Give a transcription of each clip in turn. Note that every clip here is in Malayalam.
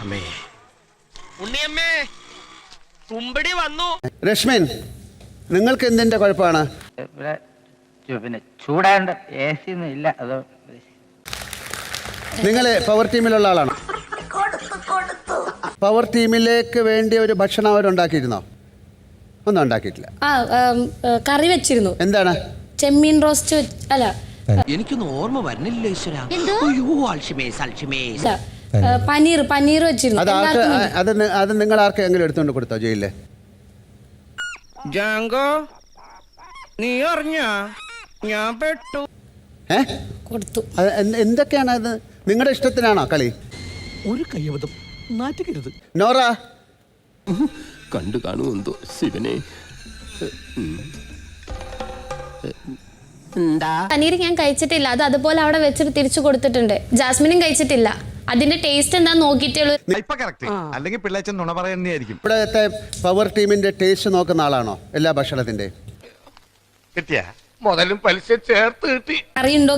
അമ്മേ ഉണ്ണിയമ്മേ കുമ്പടി വന്നു. രശ്മിൻ, നിങ്ങൾക്ക് എന്തിന്റെ കുഴപ്പമാണ്? ഇവിടെ പിന്നെ ചൂടാണ്ട് AC ഒന്നും ഇല്ല. അത് നിങ്ങൾ പവർ ടീമിലുള്ള ആളാണോ? പവർ ടീമിലേക്ക് വേണ്ടി ഒരു ഭക്ഷണം അവരുണ്ടാക്കിയിരുന്നോ? ഒന്നും ഉണ്ടാക്കിയിട്ടില്ല. കറി വെച്ചിരുന്നു. എന്താണ്? ചെമ്മീൻ റോസ്റ്റ്. അല്ല, എനിക്കൊന്നും ഓർമ്മ വരുന്നില്ല ഈശ്വര. പനീർ വെച്ചിരുന്നു. അത് നിങ്ങൾ ആർക്കെങ്കിലും എടുത്തുകൊണ്ട് കൊടുത്തോ ജയിലില്? ജാങ്കോ, നീ അറിഞ്ഞ ഞാൻ പെട്ടു. കൊടുത്തു. എന്തൊക്കെയാണ് അത്? നിങ്ങളുടെ ഇഷ്ടത്തിനാണോ കളി? ഒരു കയ്യബദ്ധം നാറ്റുകരുത്. നോറ കണ്ടു കാണുമെന്തോ ശിവനെ. പനീർ ഞാൻ കഴിച്ചിട്ടില്ല. അത് അതുപോലെ അവിടെ വെച്ചിട്ട് തിരിച്ചു കൊടുത്തിട്ടുണ്ട്. ജാസ്മിനും കഴിച്ചിട്ടില്ല. അതിന്റെ ടേസ്റ്റ് എന്താന്ന് നോക്കിയിട്ടേ ഉള്ളൂ. അല്ലെങ്കിൽ പിള്ളേച്ചൻ നുണ പറയുന്നതായിരിക്കും. ഇവിടുത്തെ പവർ ടീമിന്റെ ടേസ്റ്റ് നോക്കുന്ന ആളാണോ എല്ലാ ഭക്ഷണത്തിന്റെ? കിട്ടിയ മുതലും പലിശ ചേർത്ത് കിട്ടി. കറിയുണ്ടോ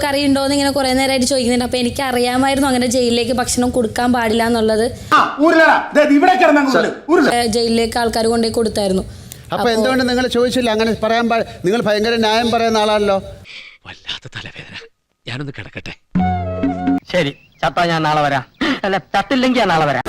എന്ന് ഇങ്ങനെ കുറെ നേരമായിട്ട് ചോദിക്കുന്നുണ്ട്. അപ്പൊ എനിക്ക് അറിയാമായിരുന്നു അങ്ങനെ ജയിലിലേക്ക് ഭക്ഷണം കൊടുക്കാൻ പാടില്ല എന്നുള്ളത്. ജയിലിലേക്ക് ആൾക്കാർ കൊണ്ടുപോയി കൊടുത്തായിരുന്നു. അപ്പൊ എന്തുകൊണ്ട് നിങ്ങൾ ചോദിച്ചില്ല? അങ്ങനെ പറയാൻ നിങ്ങൾ ഭയങ്കര ന്യായം പറയുന്ന ആളാണല്ലോ. വല്ലാത്ത തലവേദന, ഞാനൊന്ന് കിടക്കട്ടെ. ശരി, ചത്താ ഞാൻ നാളെ വരാം. അല്ല, ചത്തില്ലെങ്കിൽ ഞാൻ നാളെ വരാം.